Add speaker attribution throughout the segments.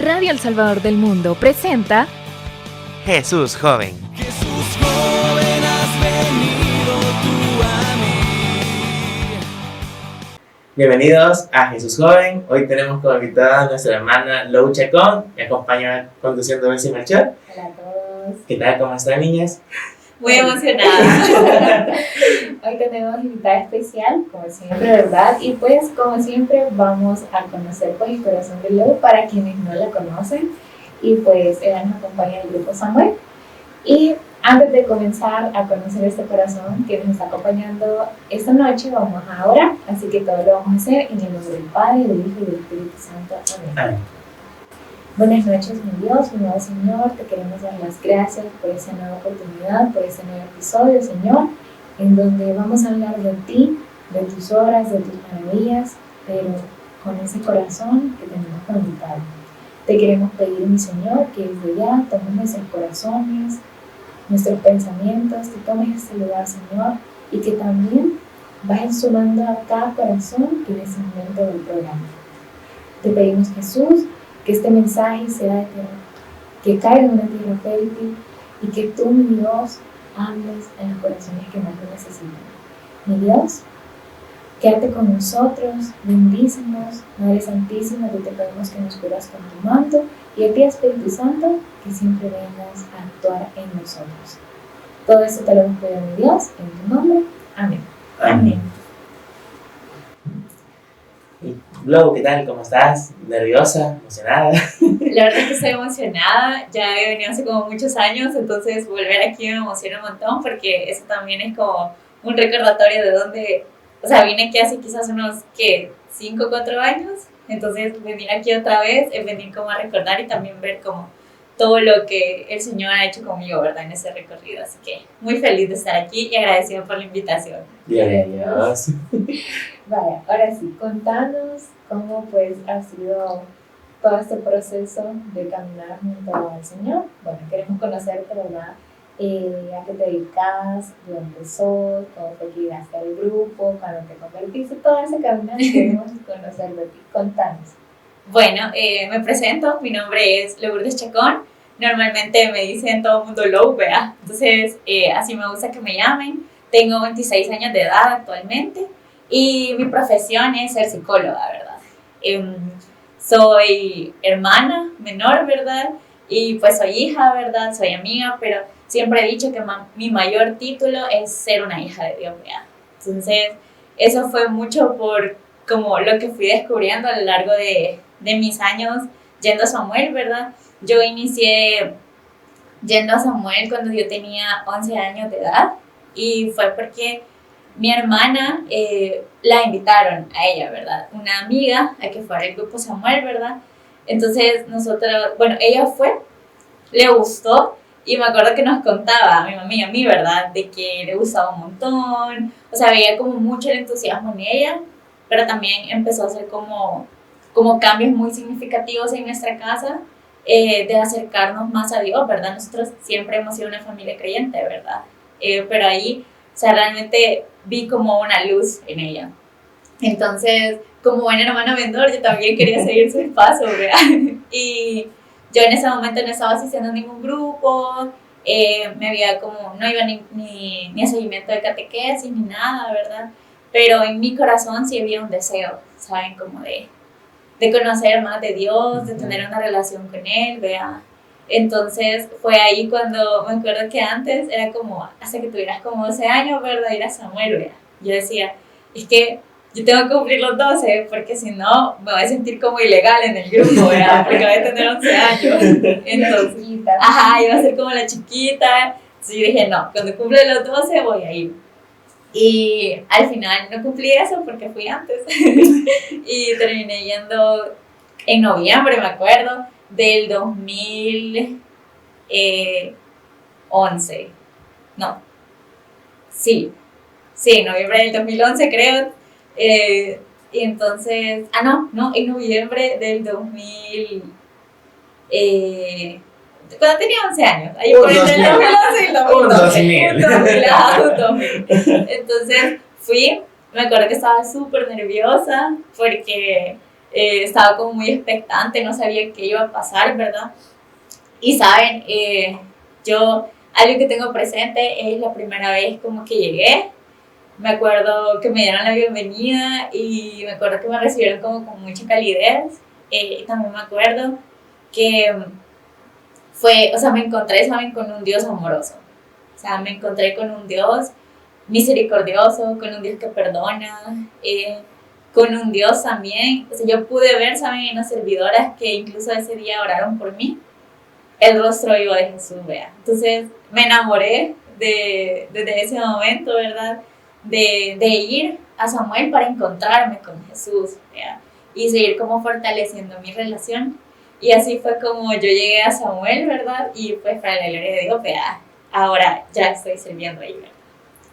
Speaker 1: Radio El Salvador del Mundo presenta
Speaker 2: Jesús Joven.
Speaker 3: Jesús Joven, has venido tú a mí.
Speaker 2: Bienvenidos a Jesús Joven. Hoy tenemos como invitada a nuestra hermana Lou Chacón. Me acompaña conduciendo Bessie Melchor.
Speaker 4: Hola a todos.
Speaker 2: ¿Qué tal? ¿Cómo están, niñas?
Speaker 5: Muy emocionada.
Speaker 4: Hoy tenemos invitada especial, como siempre, ¿verdad? Y pues, como siempre, vamos a conocer pues, el corazón de Lou para quienes no la conocen. Y pues, ella nos acompaña en el grupo Samuel. Y antes de comenzar a conocer este corazón que nos está acompañando esta noche, vamos a orar. Así que todo lo vamos a hacer en el nombre del Padre, del Hijo y del Espíritu Santo. Amén.
Speaker 2: Amén.
Speaker 4: Buenas noches, mi Dios, mi nuevo Señor. Te queremos dar las gracias por esta nueva oportunidad, por este nuevo episodio, Señor, en donde vamos a hablar de ti, de tus obras, de tus maravillas, pero con ese corazón que tenemos por invitado. Te queremos pedir, mi Señor, que desde ya tomes nuestros corazones, nuestros pensamientos, que tomes este lugar, Señor, y que también vayas sumando a cada corazón que en este momento del programa. Te pedimos, Jesús, que este mensaje sea de tierra, que caiga en una tierra fértil y que tú, mi Dios, hables en los corazones que más lo necesitan. Mi Dios, quédate con nosotros, bendícenos, Madre Santísima, que te pedimos que nos cubras con tu manto y a ti, Espíritu Santo, que siempre vengas a actuar en nosotros. Todo esto te lo hemos pedido, mi Dios, en tu nombre. Amén.
Speaker 2: Amén. Lou, ¿qué tal? ¿Cómo estás? ¿Nerviosa? ¿Emocionada?
Speaker 5: La verdad es que estoy emocionada. Ya he venido hace como muchos años, entonces volver aquí me emociona un montón porque eso también es como un recordatorio de dónde, o sea, vine aquí hace quizás unos, ¿qué? 5 o 4 años. Entonces venir aquí otra vez es venir como a recordar y también ver como todo lo que el Señor ha hecho conmigo, ¿verdad? En ese recorrido. Así que muy feliz de estar aquí y agradecida por la invitación.
Speaker 2: Bienvenidos.
Speaker 4: Vaya, ahora sí, contanos cómo pues ha sido todo este proceso de caminar junto al Señor. Bueno, queremos conocerte, ¿verdad? ¿A qué te dedicas? ¿De dónde empezó? ¿Cómo fue que llegaste al grupo? ¿Cuándo te convertiste? Todo ese camino queremos conocer de ti. Contanos.
Speaker 5: Bueno, me presento. Mi nombre es Lourdes Chacón. Normalmente me dicen todo el mundo Lou, ¿verdad? Entonces, así me gusta que me llamen. Tengo 26 años de edad actualmente. Y mi profesión es ser psicóloga, ¿verdad? Soy hermana menor, ¿verdad? Y pues soy hija, ¿verdad? Soy amiga, pero siempre he dicho que mi mayor título es ser una hija de Dios, ¿verdad? Entonces, eso fue mucho por como lo que fui descubriendo a lo largo de mis años yendo a Samuel, ¿verdad? Yo inicié yendo a Samuel cuando yo tenía 11 años de edad y fue porque mi hermana la invitaron a ella, ¿verdad? Una amiga a que fuera el grupo Samuel, ¿verdad? Entonces ella fue, le gustó y me acuerdo que nos contaba a mi mamá y a mí, ¿verdad? De que le gustaba un montón, o sea, veía como mucho el entusiasmo en ella, pero también empezó a hacer como cambios muy significativos en nuestra casa, de acercarnos más a Dios, ¿verdad? Nosotros siempre hemos sido una familia creyente, ¿verdad? Pero ahí, o sea, realmente vi como una luz en ella. Entonces, como buena hermana menor, yo también quería seguir sus pasos, ¿verdad? Y yo en ese momento no estaba asistiendo a ningún grupo, no iba ni a seguimiento de catequesis ni nada, ¿verdad? Pero en mi corazón sí había un deseo, ¿saben? Como de conocer más de Dios, de tener una relación con Él, ¿verdad? Entonces fue ahí cuando me acuerdo que antes era como, hasta que tuvieras como 12 años, ¿verdad? Ir a Samuel, ¿verdad? Yo decía, es que yo tengo que cumplir los 12 porque si no me voy a sentir como ilegal en el grupo, ¿verdad? Porque voy a tener 11 años. Entonces, iba a ser como la chiquita. Entonces yo dije, no, cuando cumple los 12 voy a ir. Y al final no cumplí eso porque fui antes. Y terminé yendo en noviembre, me acuerdo, del 2011. No. Sí, noviembre del 2011 creo. Y entonces, en noviembre del 2000. Cuando tenía 11 años, ahí por entre el 2011 y el 2012. Entonces fui, me acuerdo que estaba súper nerviosa porque estaba como muy expectante, no sabía qué iba a pasar, ¿verdad? Y saben, yo algo que tengo presente es la primera vez como que llegué. Me acuerdo que me dieron la bienvenida y me acuerdo que me recibieron como con mucha calidez. Y también me acuerdo que fue, o sea, me encontré, ¿saben?, con un Dios amoroso. O sea, me encontré con un Dios misericordioso, con un Dios que perdona, con un Dios también. O sea, yo pude ver, ¿saben?, en las servidoras que incluso ese día oraron por mí, el rostro vivo de Jesús, vea. Entonces me enamoré desde ese momento, ¿verdad? De ir a Samuel para encontrarme con Jesús, vea, y seguir como fortaleciendo mi relación. Y así fue como yo llegué a Samuel, ¿verdad? Y pues para la gloria de Dios, vea, ahora ya estoy sirviendo ahí,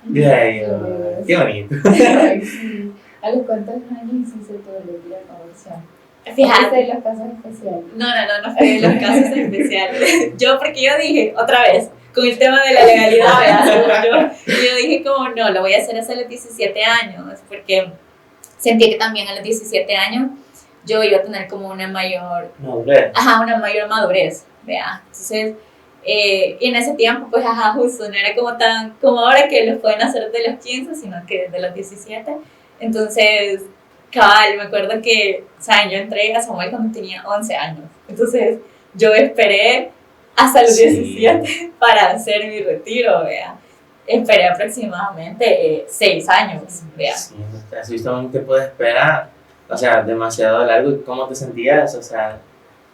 Speaker 5: ¿verdad?
Speaker 2: Qué bonito.
Speaker 4: Ay, sí. ¿A los cuántos años hiciste todo el día de conversión?
Speaker 5: Fíjate.
Speaker 4: ¿De los casos especiales?
Speaker 5: No fue de los casos especiales. Porque yo dije, otra vez, con el tema de la legalidad, ¿verdad? Yo dije como, no, lo voy a hacer hasta los 17 años, porque sentí que también a los 17 años yo iba a tener como una mayor madurez, ¿vea? Entonces, y en ese tiempo, pues, justo, no era como tan, como ahora que los pueden hacer de los 15, sino que de los 17. Entonces, cabal, me acuerdo que, o sea, yo entré a Samuel cuando tenía 11 años. Entonces, yo esperé hasta los 17 para hacer mi retiro, vea. Esperé aproximadamente 6 años, vea.
Speaker 2: Sí, has visto un tiempo de espera, o sea, demasiado largo. ¿Cómo te sentías? O sea,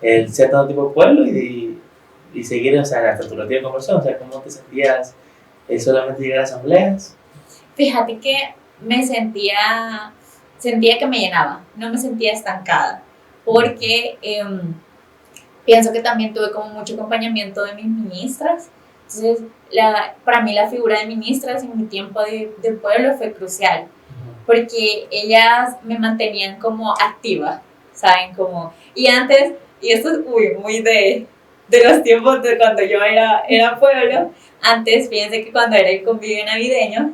Speaker 2: el ser todo tipo de pueblo y seguir, o sea, hasta tu retiro de conversión, o sea, ¿cómo te sentías el solamente llegar a asambleas?
Speaker 5: Fíjate que me sentía que me llenaba, no me sentía estancada, porque pienso que también tuve como mucho acompañamiento de mis ministras. Entonces, para mí la figura de ministras en mi tiempo de pueblo fue crucial, porque ellas me mantenían como activa, ¿saben? Como, y antes, y esto es muy de los tiempos de cuando yo era pueblo, antes, fíjense que cuando era el convivio navideño,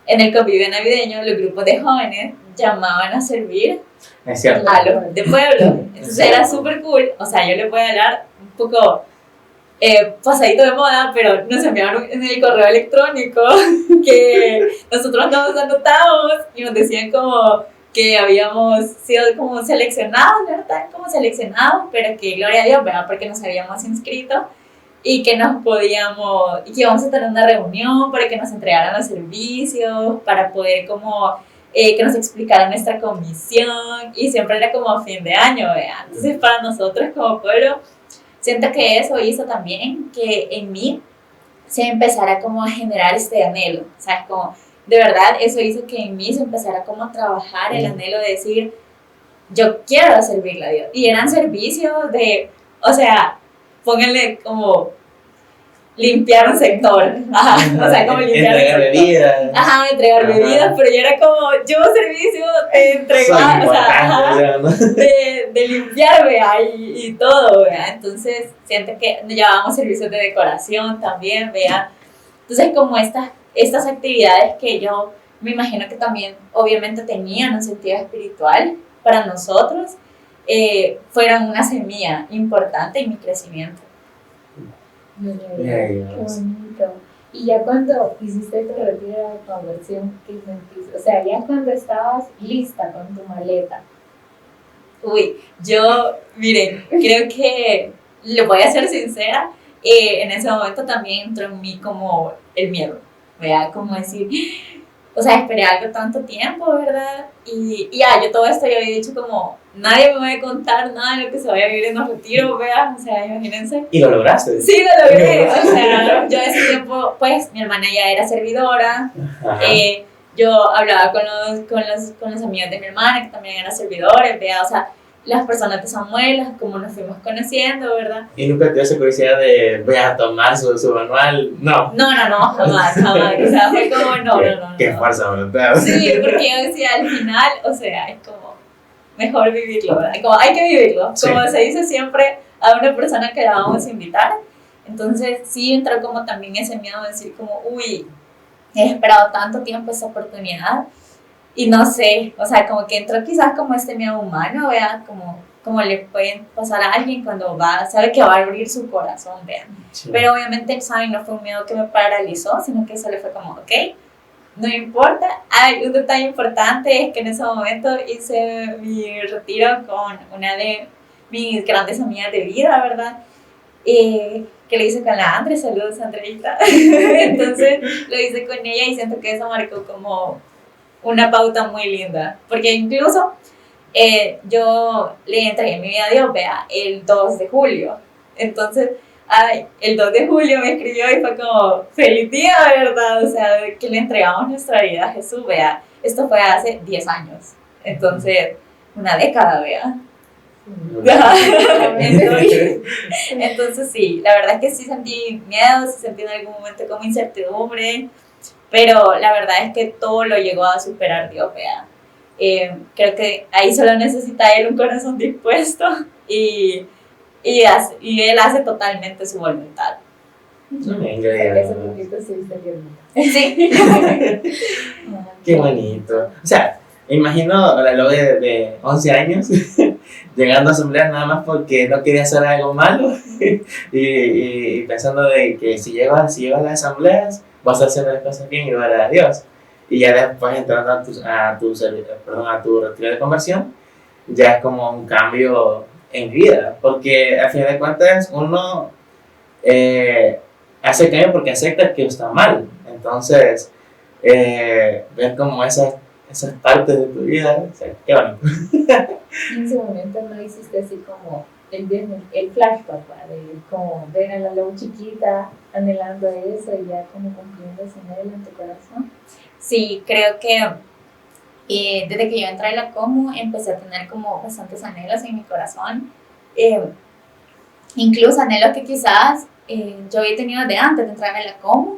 Speaker 5: en el convivio navideño los grupos de jóvenes llamaban a servir
Speaker 2: Es cierto.
Speaker 5: a los de pueblo. Entonces era súper cool. O sea, yo les voy a hablar un poco pasadito de moda, pero nos enviaron en el correo electrónico que nosotros nos anotamos y nos decían como que habíamos sido como seleccionados, ¿verdad? Como seleccionados, pero que gloria a Dios, ¿verdad? Porque nos habíamos inscrito y que y que íbamos a tener una reunión para que nos entregaran los servicios, para poder como que nos explicaran nuestra comisión, y siempre era como a fin de año, ¿verdad? Entonces para nosotros como pueblo, siento que eso hizo también que en mí se empezara como a generar este anhelo, ¿sabes? Como, de verdad, eso hizo que en mí se empezara como a trabajar el anhelo de decir, yo quiero servirle a Dios. Y eran servicios o sea, pónganle como limpiar un sector, o sea, como limpiar
Speaker 2: entregar bebidas.
Speaker 5: Entregar bebidas, pero yo era como, yo servicio de entregar, de limpiar, vea, y todo, vea. Entonces, siento que llevábamos servicios de decoración también, vea. Entonces, como estas actividades que yo me imagino que también, obviamente, tenían un sentido espiritual para nosotros, fueron una semilla importante en mi crecimiento.
Speaker 4: Qué bonito. Y ya cuando hiciste tu retiro de conversión, ¿qué sentiste? O sea, ya cuando estabas lista con tu maleta.
Speaker 5: Uy, miren, creo que, le voy a ser sincera, en ese momento también entró en mí como el miedo, ¿verdad? Como decir, o sea, esperé algo tanto tiempo, ¿verdad? Y yo todo esto yo había dicho como, nadie me va a contar nada de lo que se vaya a vivir en los retiros, ¿verdad? O sea, imagínense.
Speaker 2: ¿Y lo lograste?
Speaker 5: Sí, lo logré. O sea, yo ese tiempo, pues, mi hermana ya era servidora. Yo hablaba con los amigos de mi hermana, que también eran servidores, ¿verdad? O sea, las personas de Samuel, como nos fuimos conociendo, ¿verdad?
Speaker 2: ¿Y nunca te dio esa curiosidad de voy a tomar su manual? No.
Speaker 5: No, jamás. O sea, fue como, no.
Speaker 2: Qué fuerza voluntad.
Speaker 5: Sí, porque yo decía, al final, o sea, es como, mejor vivirlo, ¿verdad? Como hay que vivirlo. Como se dice siempre a una persona que la vamos a invitar. Entonces, sí entró como también ese miedo de decir como, uy, he esperado tanto tiempo esa oportunidad. y no sé, o sea, como que entró quizás como este miedo humano, vea, como le pueden pasar a alguien cuando sabe que va a abrir su corazón, vea.
Speaker 2: Sí.
Speaker 5: Pero obviamente, ¿saben? No fue un miedo que me paralizó, sino que solo fue como, ok, no importa. Hay un detalle importante, es que en ese momento hice mi retiro con una de mis grandes amigas de vida, ¿verdad? Que lo hice con la Andre, saludos Andreita. Entonces lo hice con ella y siento que eso marcó como una pauta muy linda, porque incluso yo le entregué mi vida a Dios, vea, el 2 de julio. Entonces, el 2 de julio me escribió y fue como, feliz día, ¿verdad? O sea, que le entregamos nuestra vida a Jesús, vea. Esto fue hace 10 años. Entonces, una década, vea. Entonces sí, la verdad es que sí sentí miedo, sí sentí en algún momento como incertidumbre, pero la verdad es que todo lo llegó a superar Dios, vea. Creo que ahí solo necesita Él un corazón dispuesto y Él hace totalmente su voluntad.
Speaker 4: Ese poquito sí está bien.
Speaker 5: Sí.
Speaker 2: Qué bonito. O sea, me imagino a la Lobe de 11 años llegando a asamblea nada más porque no quería hacer algo malo y pensando de que si llegas a las asambleas vas a hacer las cosas bien y vas a dar a Dios. Y ya después entrando a tu retiro de conversión, ya es como un cambio en vida, porque al final de cuentas uno hace cambio porque acepta que está mal. Entonces, ver como esas partes de tu vida, o sea, qué bonito.
Speaker 4: En ese momento no hiciste así como el flashback, ¿va? De como ver a la Lobo chiquita anhelando eso y ya como cumpliendo ese anhelo en tu corazón.
Speaker 5: Sí, creo que desde que yo entré a la Comu empecé a tener como bastantes anhelos en mi corazón, incluso anhelos que quizás yo había tenido de antes de entrar a la Comu,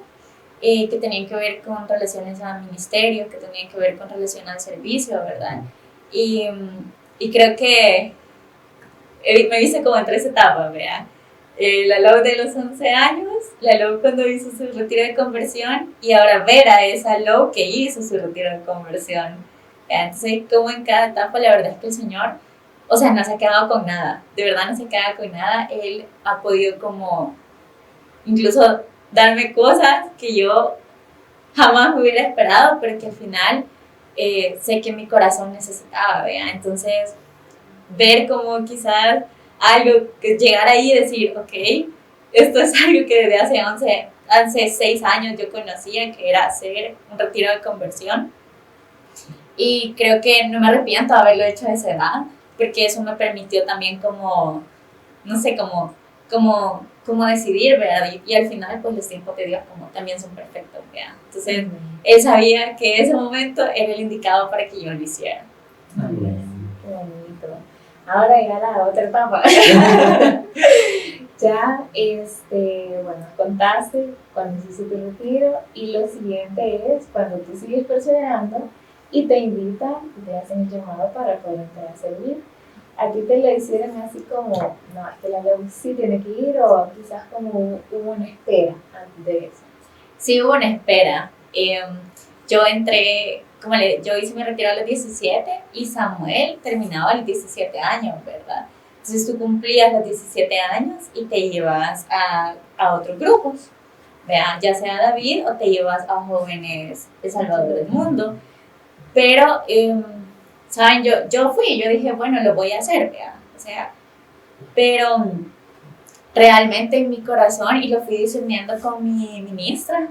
Speaker 5: que tenían que ver con relaciones al ministerio, que tenían que ver con relación al servicio, ¿verdad? Y creo que me viste como en 3 etapas, ¿verdad? La Lou de los 11 años, la Lou cuando hizo su retiro de conversión y ahora ver a esa Lou que hizo su retiro de conversión. Entonces, como en cada etapa, la verdad es que el Señor, o sea, no se ha quedado con nada, de verdad no se queda con nada. Él ha podido como incluso darme cosas que yo jamás hubiera esperado, pero que al final sé que mi corazón necesitaba, ¿vea? Entonces, ver como quizás algo que llegar ahí y decir, ok, esto es algo que desde hace 6 años yo conocía, que era hacer un retiro de conversión. Y creo que no me arrepiento de haberlo hecho a esa edad, porque eso me permitió también como, no sé, como decidir, ¿verdad? Y al final, pues los tiempos de Dios como también son perfectos, ¿verdad? Entonces, él sabía que ese momento era el indicado para que yo lo hiciera.
Speaker 2: Amén.
Speaker 4: Qué bonito. Ahora ya la otra etapa. Ya, bueno, contaste cuando hiciste tu retiro y lo siguiente es cuando tú sigues perseverando y te invitan y te hacen el llamado para poder entrar a servir. ¿A ti te lo hicieron así como, no, es que la Leo sí tiene que ir, o quizás como hubo una espera antes de eso?
Speaker 5: Sí, hubo una espera. Yo entré, yo hice mi retiro a los 17 y Samuel terminaba a los 17 años, ¿verdad? Entonces tú cumplías los 17 años y te llevas a otros grupos, ¿verdad? Ya sea David o te llevas a jóvenes de Salvador del Mundo. Pero, ¿saben? Yo dije, bueno, lo voy a hacer, ¿verdad? O sea, pero realmente en mi corazón, y lo fui discerniendo con mi ministra,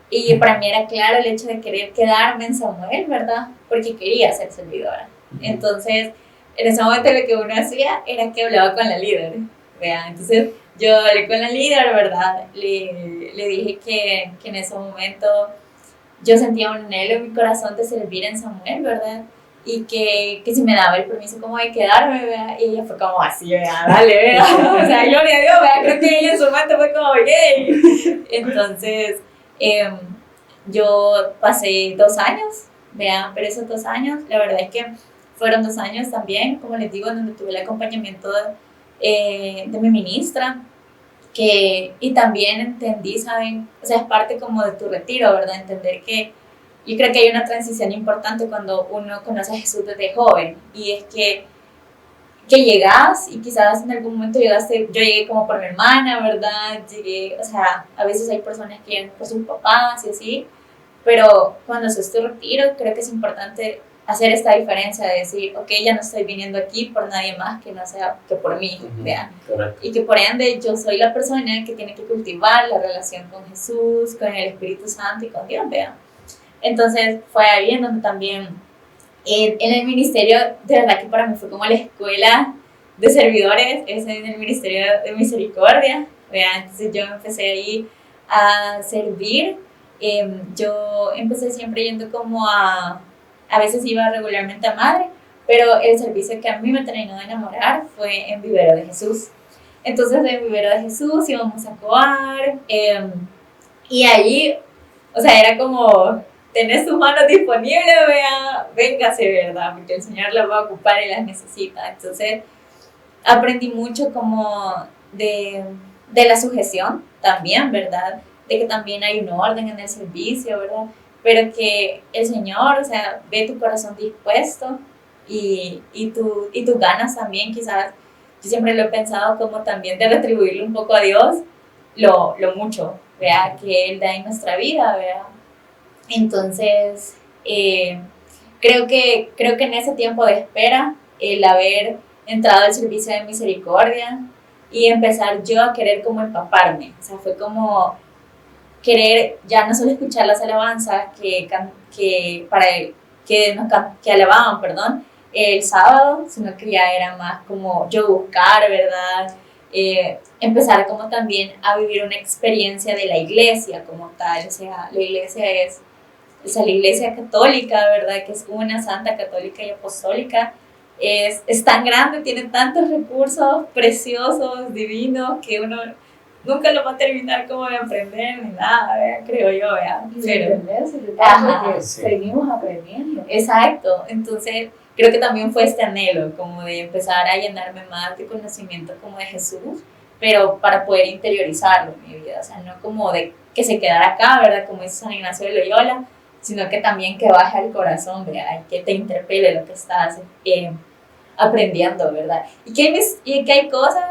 Speaker 5: y para mí era claro el hecho de querer quedarme en Samuel, ¿verdad? Porque quería ser servidora. Entonces, en ese momento lo que uno hacía era que hablaba con la líder, ¿verdad? Entonces, yo hablé con la líder, ¿verdad? Le dije que en ese momento yo sentía un anhelo en mi corazón de servir en Samuel, ¿verdad? Y que si me daba el permiso como de quedarme, ¿verdad? Y ella fue como así, ¿verdad? Dale, ¿verdad? O sea, gloria a Dios, ¿verdad? Creo que ella en su mente fue como, yay. Entonces, yo pasé 2 años, ¿verdad? Pero esos 2 años, la verdad es que fueron 2 años también, como les digo, donde tuve el acompañamiento de mi ministra, y también entendí, ¿saben? O sea, es parte como de tu retiro, ¿verdad? Entender que yo creo que hay una transición importante cuando uno conoce a Jesús desde joven, y es que llegas y quizás en algún momento llegaste, yo llegué como por mi hermana, ¿verdad? Llegué, o sea, a veces hay personas que llegan por sus papás y así, pero cuando haces tu retiro creo que es importante hacer esta diferencia de decir, ok, ya no estoy viniendo aquí por nadie más que no sea que por mí, ¿vean?
Speaker 2: Correcto.
Speaker 5: Y que por ende yo soy la persona que tiene que cultivar la relación con Jesús, con el Espíritu Santo y con Dios, ¿vean? Entonces fue ahí en donde también en el ministerio, de verdad que para mí fue como la escuela de servidores, es en el Ministerio de Misericordia, ¿vean? Entonces yo empecé ahí a servir, yo empecé siempre yendo como a veces iba regularmente a madre, pero el servicio que a mí me terminó de enamorar fue en Vivero de Jesús. Entonces en Vivero de Jesús íbamos a coar, y ahí, o sea, era como, tenés tus manos disponibles, vea, véngase, ¿verdad? Porque el Señor las va a ocupar y las necesita. Entonces aprendí mucho como de la sujeción también, ¿verdad? De que también hay un orden en el servicio, ¿verdad? Pero que el Señor, o sea, ve tu corazón dispuesto y tus ganas también, quizás, yo siempre lo he pensado como también de retribuirle un poco a Dios lo mucho, ¿verdad? Que Él da en nuestra vida, ¿verdad? Entonces, creo que en ese tiempo de espera, el haber entrado al servicio de misericordia y empezar yo a querer como empaparme, o sea, fue como querer ya no solo escuchar las alabanzas que alababan, perdón, el sábado, sino que ya era más como yo buscar, ¿verdad? Empezar como también a vivir una experiencia de la iglesia como tal, o sea, la iglesia es, o sea, la iglesia católica, ¿verdad? Que es una santa, católica y apostólica, es tan grande, tiene tantos recursos preciosos, divinos, que uno nunca lo va a terminar como de aprender ni nada, ¿verdad? Creo yo, ¿verdad?
Speaker 4: Y
Speaker 5: Pero,
Speaker 4: entenderse,
Speaker 5: ajá,
Speaker 4: porque
Speaker 2: sí.
Speaker 4: seguimos aprendiendo.
Speaker 5: exacto, entonces creo que también fue este anhelo como de empezar a llenarme más de conocimiento como de Jesús, pero para poder interiorizarlo en mi vida, o sea, no como de que se quedara acá, ¿verdad? Como dice San Ignacio de Loyola, sino que también que baje al corazón, ¿verdad? Y que te interpele lo que estás aprendiendo, ¿verdad? Y que hay cosas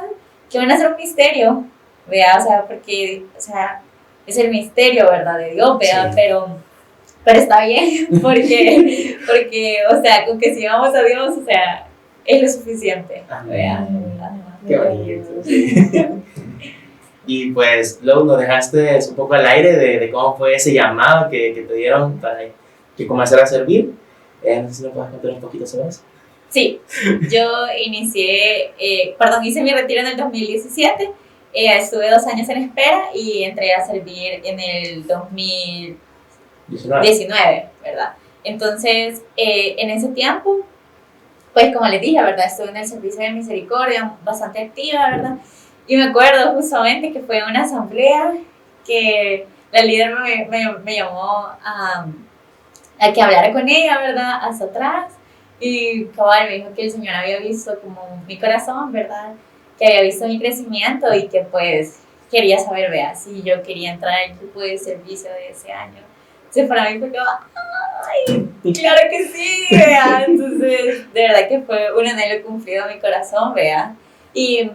Speaker 5: que van a ser un misterio, ¿verdad? O sea, porque, o sea, es el misterio, ¿verdad? De Dios, ¿verdad?
Speaker 2: Sí.
Speaker 5: Pero está bien, porque, o sea, con que sigamos a Dios, o sea, es lo suficiente, ¿verdad?
Speaker 2: Qué bonito. Sí. Y pues luego nos dejaste un poco al aire de cómo fue ese llamado que te dieron para que comenzara a servir. No sé si nos puedes contar un poquito sobre eso.
Speaker 5: Sí, yo hice mi retiro en el 2017, estuve 2 años en espera y entré a servir en el 2019, ¿verdad? Entonces, en ese tiempo, pues como les dije, ¿verdad? Estuve en el servicio de misericordia, bastante activa, ¿verdad? Y me acuerdo justamente que fue una asamblea que la líder me llamó a que hablara con ella, ¿verdad? Hasta atrás. Y cabal me dijo que el Señor había visto como mi corazón, ¿verdad? Que había visto mi crecimiento y que pues quería saber, vea, si yo quería entrar al grupo de servicio de ese año. Entonces para mí fue como, ¡ay! ¡Claro que sí! Vea. Entonces, de verdad que fue un anhelo cumplido a mi corazón, vea. Y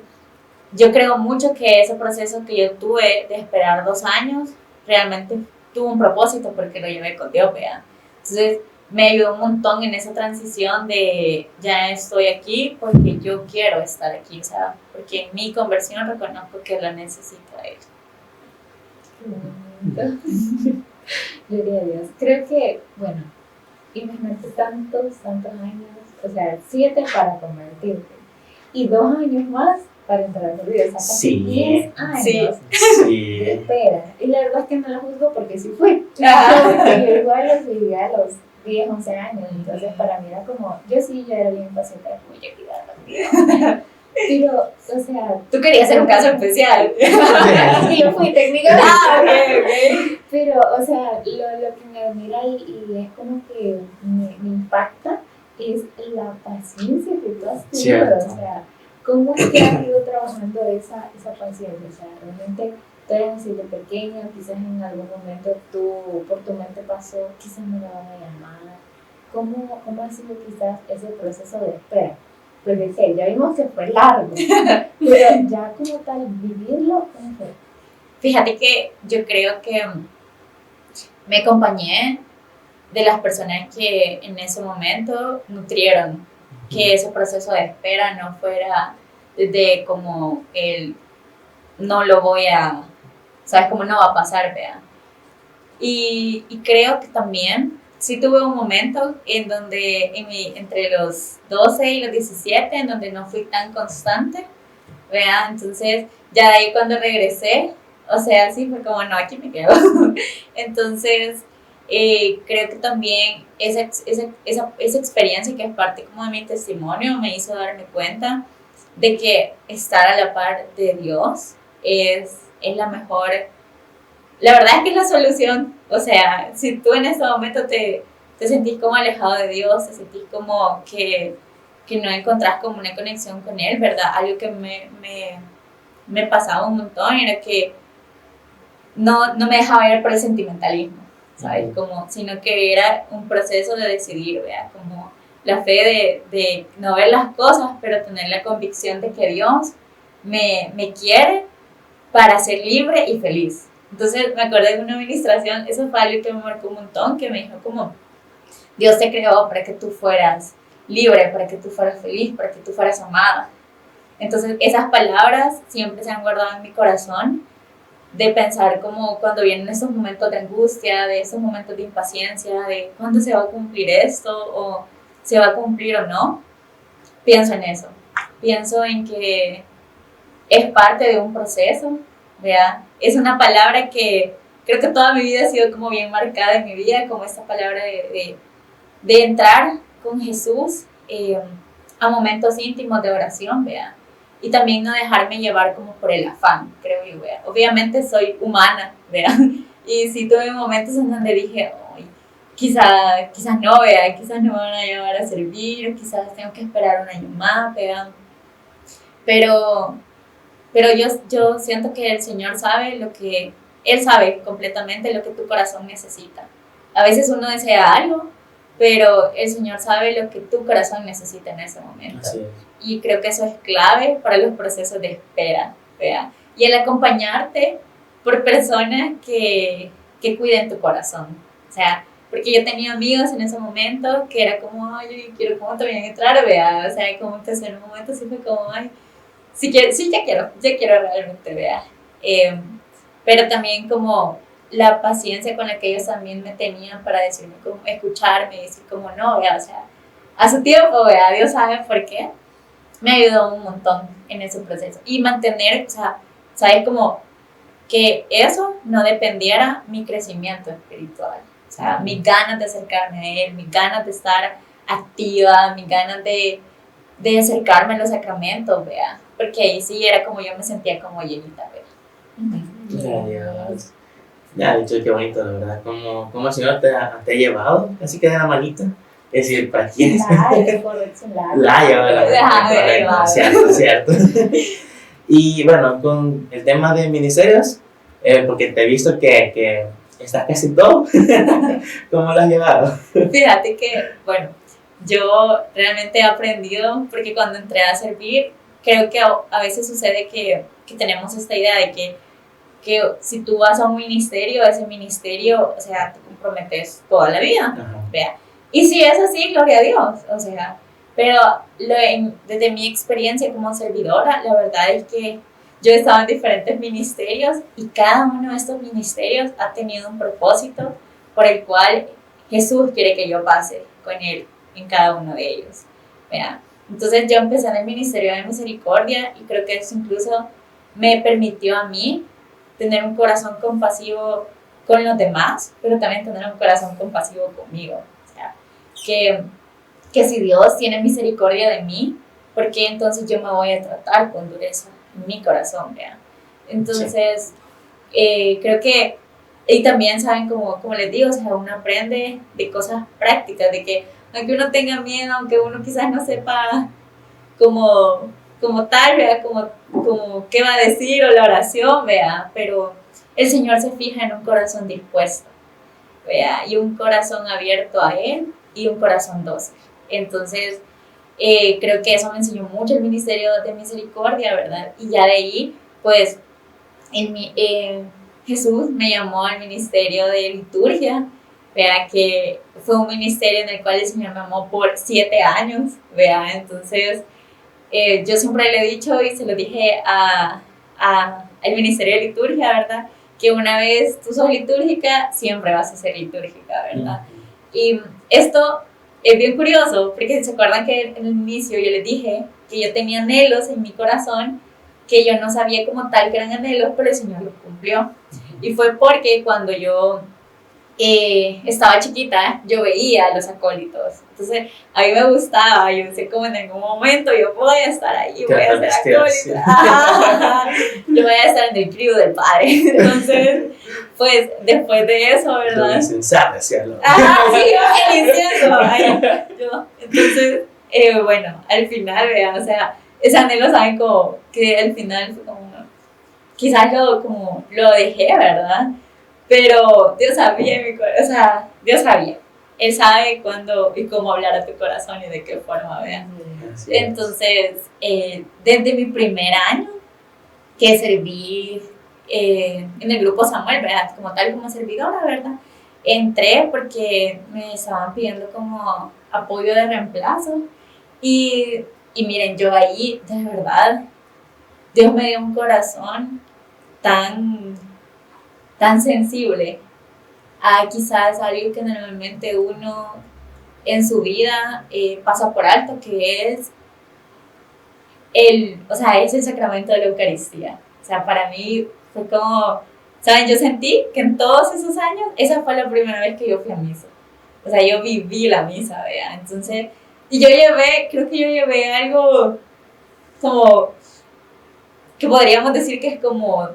Speaker 5: yo creo mucho que ese proceso que yo tuve de esperar 2 años realmente tuvo un propósito porque lo llevé con Dios, vea. Entonces, me ayudó un montón en esa transición de ya estoy aquí porque yo quiero estar aquí, o sea, porque en mi conversión reconozco que la necesito a Él.
Speaker 4: Qué bonito. Gloria a Dios. Creo que, bueno, imagínate tantos años, o sea, 7 para convertirte y 2 años más para entrar a Dios, o sea, casi
Speaker 2: Sí.
Speaker 4: 10 años
Speaker 2: Sí.
Speaker 4: de espera. Y la verdad es que no lo juzgo porque sí fue.
Speaker 5: Ajá.
Speaker 4: Porque yo igual los viví a los 10, 11 años, entonces para mí era como, yo era bien paciente, como yo quería rápido. Pero, o sea,
Speaker 5: Tú querías ser un caso especial.
Speaker 4: sí lo fui técnicamente.
Speaker 5: Ok.
Speaker 4: Pero, o sea, lo que me admira y es como que me impacta es la paciencia que tú has tenido.
Speaker 2: Cierto.
Speaker 4: O sea, cómo es que has ido trabajando esa paciencia. O sea, realmente Entonces, si de pequeño, quizás en algún momento por tu mente pasó, quizás me la van a llamar. ¿Cómo ha sido quizás ese proceso de espera? Porque sí, ya vimos que fue largo, pero ya como tal, vivirlo, ¿cómo fue?
Speaker 5: Fíjate que yo creo que me acompañé de las personas que en ese momento nutrieron que ese proceso de espera no fuera desde como el no lo voy a, sabes, como no va a pasar, vea. Y creo que también sí tuve un momento en donde entre los 12 y los 17 en donde no fui tan constante, vea. Entonces ya de ahí cuando regresé, o sea, sí fue como no, aquí me quedo. Entonces creo que también esa experiencia que es parte como de mi testimonio me hizo darme cuenta de que estar a la par de Dios es la mejor, la verdad es que es la solución. O sea, si tú en ese momento te sentís como alejado de Dios, te sentís como que no encontrás como una conexión con Él, ¿verdad? Algo que me pasaba un montón era que no me dejaba ir por el sentimentalismo, ¿sabes? Como, sino que era un proceso de decidir, ¿verdad? Como la fe de no ver las cosas, pero tener la convicción de que Dios me quiere para ser libre y feliz. Entonces me acuerdo de una administración, eso fue algo que me marcó un montón, que me dijo como, Dios te creó para que tú fueras libre, para que tú fueras feliz, para que tú fueras amada. Entonces esas palabras siempre se han guardado en mi corazón, de pensar como cuando vienen esos momentos de angustia, de esos momentos de impaciencia, de cuándo se va a cumplir esto o se va a cumplir o no, pienso en eso. Pienso en que es parte de un proceso, ¿verdad? Es una palabra que creo que toda mi vida ha sido como bien marcada en mi vida, como esta palabra de entrar con Jesús a momentos íntimos de oración, ¿verdad? Y también no dejarme llevar como por el afán, creo yo, ¿verdad? Obviamente soy humana, ¿verdad? Y sí tuve momentos en donde dije, ay, quizás no, ¿verdad? Quizás no me van a llevar a servir, o quizás tengo que esperar un año más, ¿verdad? Pero yo siento que el Señor sabe Él sabe completamente lo que tu corazón necesita. A veces uno desea algo, pero el Señor sabe lo que tu corazón necesita en ese momento.
Speaker 2: Así es.
Speaker 5: Y creo que eso es clave para los procesos de espera, ¿verdad? Y el acompañarte por personas que cuiden tu corazón. O sea, porque yo tenía amigos en ese momento que era como, ay, yo quiero como también entrar, ¿verdad? O sea, como que en un momento sí fue como, ay, sí, ya quiero realmente, ¿verdad? Pero también como la paciencia con la que ellos también me tenían para decirme, como, escucharme y decir como, no, ¿verdad? O sea, a su tiempo, ¿verdad? Dios sabe por qué. Me ayudó un montón en ese proceso. Y mantener, o sea, ¿sabes? Como que eso no dependiera mi crecimiento espiritual. O sea, mis ganas de acercarme a Él, mis ganas de estar activa, mis ganas de acercarme a los sacramentos, ¿vea? Porque ahí sí era como yo me sentía como llenita, ¿vea?
Speaker 2: Ya, dicho, qué bonito, la verdad. Como el Señor te ha llevado, casi que de la manita. Es decir, ¿para quién es? La ha llevado de la manita. Cierto. Y bueno, con el tema de ministerios, porque te he visto que estás casi todo. ¿Cómo lo has llevado?
Speaker 5: Fíjate que, bueno, yo realmente he aprendido, porque cuando entré a servir, creo que a veces sucede que tenemos esta idea de que si tú vas a un ministerio, ese ministerio, o sea, te comprometes toda la vida, ¿vea? Y si es así, gloria a Dios, o sea, pero desde mi experiencia como servidora, la verdad es que yo he estado en diferentes ministerios y cada uno de estos ministerios ha tenido un propósito por el cual Jesús quiere que yo pase con Él en cada uno de ellos, ¿vea? Entonces yo empecé en el Ministerio de Misericordia y creo que eso incluso me permitió a mí tener un corazón compasivo con los demás, pero también tener un corazón compasivo conmigo. O sea, que si Dios tiene misericordia de mí, ¿por qué entonces yo me voy a tratar con dureza en mi corazón? ¿Vea? Entonces, creo que, y también saben, como les digo, o sea, uno aprende de cosas prácticas, de que aunque uno tenga miedo, aunque uno quizás no sepa como tal, ¿vea? Como qué va a decir o la oración, ¿vea? Pero el Señor se fija en un corazón dispuesto, ¿vea? Y un corazón abierto a Él y un corazón dócil. Entonces, creo que eso me enseñó mucho el ministerio de misericordia, ¿verdad? Y ya de ahí, pues, Jesús me llamó al ministerio de liturgia, vea, que fue un ministerio en el cual el Señor me amó por 7 años, vea, entonces yo siempre le he dicho y se lo dije al ministerio de liturgia, ¿verdad? Que una vez tú sos litúrgica, siempre vas a ser litúrgica, ¿verdad? Y esto es bien curioso, porque se acuerdan que en el inicio yo les dije que yo tenía anhelos en mi corazón, que yo no sabía como tal que eran anhelos, pero el Señor los cumplió. Y fue porque cuando yo estaba chiquita, yo veía a los acólitos. Entonces, a mí me gustaba, yo sé como en algún momento yo voy a estar ahí, voy a ser acólita. Yo voy a estar en el crew del Padre. Entonces, pues, después de eso, ¿verdad? Ajá, sí, el incienso. Entonces, bueno, al final, vean, o sea, ese anhelo, saben, como que al final fue como, quizás lo dejé, ¿verdad? Pero Dios sabía en mi corazón, o sea, Dios sabía. Él sabe cuándo y cómo hablar a tu corazón y de qué forma, ¿verdad? Entonces, desde mi primer año que serví en el grupo Samuel, ¿verdad? Como tal, como servidora, ¿verdad? Entré porque me estaban pidiendo como apoyo de reemplazo y miren, yo ahí, de verdad, Dios me dio un corazón tan sensible a quizás algo que normalmente uno en su vida pasa por alto, que es es el sacramento de la Eucaristía. O sea, para mí fue como, ¿saben? Yo sentí que en todos esos años, esa fue la primera vez que yo fui a misa. O sea, yo viví la misa, ¿vea? Entonces, y creo que yo llevé algo como, que podríamos decir que es como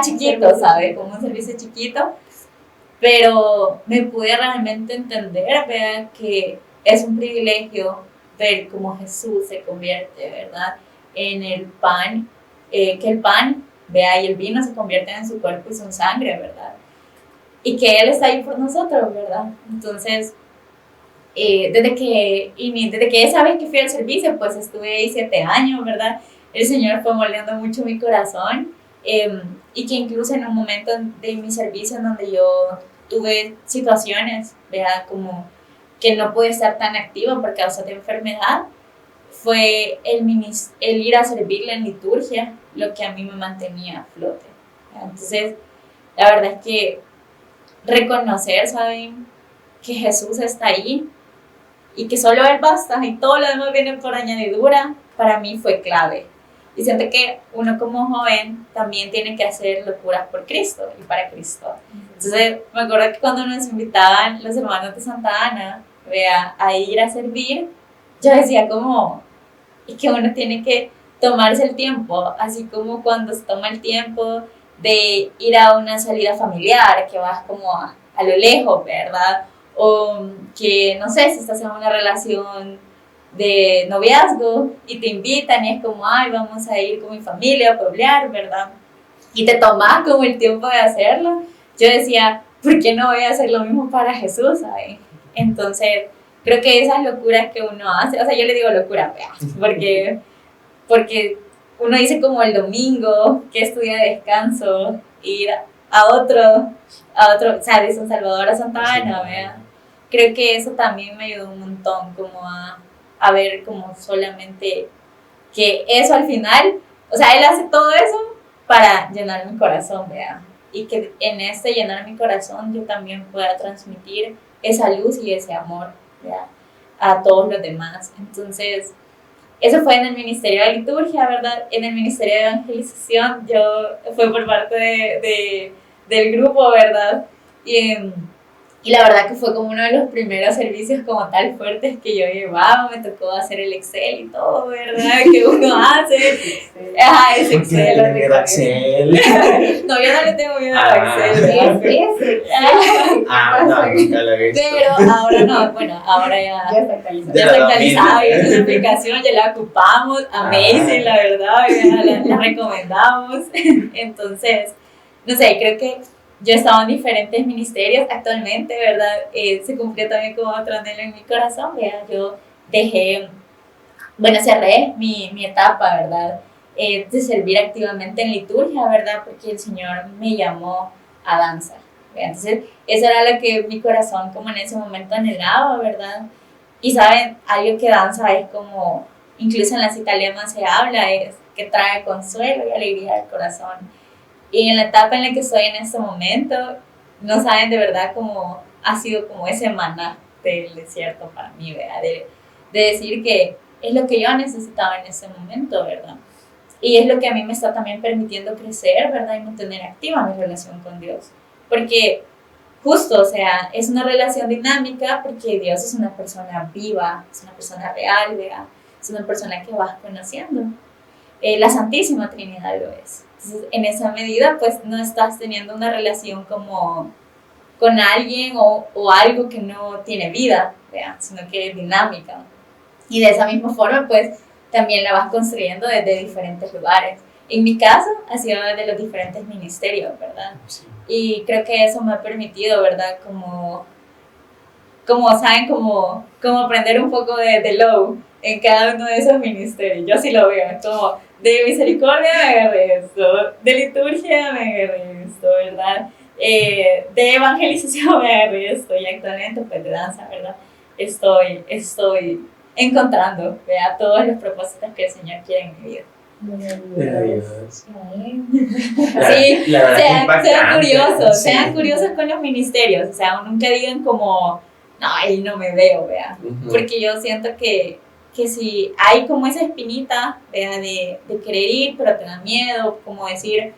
Speaker 5: chiquito, ¿sabes? Como un servicio chiquito, pero me pude realmente entender, ¿verdad? Que es un privilegio ver cómo Jesús se convierte, ¿verdad? En el pan, que el pan, vea, y el vino se convierten en su cuerpo y su sangre, ¿verdad? Y que Él está ahí por nosotros, ¿verdad? Entonces, desde que esa vez que fui al servicio, pues estuve ahí 7 años, ¿verdad? El Señor fue moldeando mucho mi corazón. Y que incluso en un momento de mi servicio en donde yo tuve situaciones, ¿verdad? Como que no pude estar tan activa por causa de enfermedad, fue el ir a servirle en liturgia lo que a mí me mantenía a flote, ¿verdad? Entonces, la verdad es que reconocer, ¿saben? Que Jesús está ahí y que solo Él basta y todo lo demás viene por añadidura, para mí fue clave. Y siento que uno como joven también tiene que hacer locuras por Cristo y para Cristo. Entonces, me acuerdo que cuando nos invitaban los hermanos de Santa Ana, vea, a ir a servir, yo decía como, es que uno tiene que tomarse el tiempo, así como cuando se toma el tiempo de ir a una salida familiar, que vas como a lo lejos, ¿verdad? O que, no sé, si estás en una relación de noviazgo y te invitan y es como, ay, vamos a ir con mi familia a pueblear, ¿verdad? Y te tomas como el tiempo de hacerlo. Yo decía, ¿por qué no voy a hacer lo mismo para Jesús, ¿sabes? Entonces, creo que esas locuras que uno hace, o sea, yo le digo locura, porque uno dice como el domingo, que es tu día de descanso, ir a otro, o sea, de San Salvador a Santa Ana, ¿verdad? Creo que eso también me ayudó un montón, como a ver como solamente que eso al final, o sea, Él hace todo eso para llenar mi corazón, ¿verdad? Y que en llenar mi corazón yo también pueda transmitir esa luz y ese amor, ¿verdad? A todos los demás. Entonces, eso fue en el Ministerio de Liturgia, ¿verdad? En el Ministerio de Evangelización, fue por parte del grupo, ¿verdad? Y la verdad que fue como uno de los primeros servicios como tal fuertes que yo llevaba, me tocó hacer el Excel y todo, ¿verdad? Que uno hace. Ajá, ese Excel. No, yo no le tengo miedo al Excel.
Speaker 2: No, nunca lo he visto.
Speaker 5: Pero ahora no, bueno, ahora ya está actualizado, y esa aplicación ya la ocupamos, amazing, la verdad, la recomendamos. Entonces, no sé, creo que yo he estado en diferentes ministerios actualmente, ¿verdad? Se cumplió también como otro anhelo en mi corazón, ¿verdad? Yo dejé, bueno, cerré mi etapa, ¿verdad? De servir activamente en liturgia, ¿verdad? Porque el Señor me llamó a danza, ¿verdad? Entonces, eso era lo que mi corazón como en ese momento anhelaba, ¿verdad? Y saben, algo que danza es como, incluso en las italianas se habla, es que trae consuelo y alegría al corazón. Y en la etapa en la que estoy en este momento, no saben de verdad cómo ha sido como ese maná del desierto para mí, ¿verdad? De decir que es lo que yo necesitaba en ese momento, ¿verdad? Y es lo que a mí me está también permitiendo crecer, ¿verdad? Y mantener activa mi relación con Dios. Porque justo, o sea, es una relación dinámica porque Dios es una persona viva, es una persona real, ¿verdad? Es una persona que vas conociendo. La Santísima Trinidad lo es. Entonces, en esa medida, pues no estás teniendo una relación como con alguien o algo que no tiene vida, ¿verdad? Sino que es dinámica. Y de esa misma forma, pues también la vas construyendo desde diferentes lugares. En mi caso, ha sido desde los diferentes ministerios, ¿verdad?
Speaker 2: Sí.
Speaker 5: Y creo que eso me ha permitido, ¿verdad? Como ¿saben? Como aprender un poco de low en cada uno de esos ministerios. Yo sí lo veo, es como de misericordia me agarré esto, de liturgia me agarré esto, ¿verdad? De evangelización me agarré esto y actualmente pues de danza, ¿verdad? Estoy encontrando, ¿verdad? Todos los propósitos que el Señor quiere en mi vida.
Speaker 2: Maravilloso.
Speaker 5: Sí,
Speaker 2: La verdad que
Speaker 5: sean
Speaker 2: impactante.
Speaker 5: curiosos,
Speaker 2: Sí.
Speaker 5: sean curiosos con los ministerios, o sea, nunca digan como, no, ahí no me veo, ¿verdad?
Speaker 2: Ujú.
Speaker 5: Porque yo siento que si hay como esa espinita, ¿verdad? De querer ir, pero te da miedo, como decir,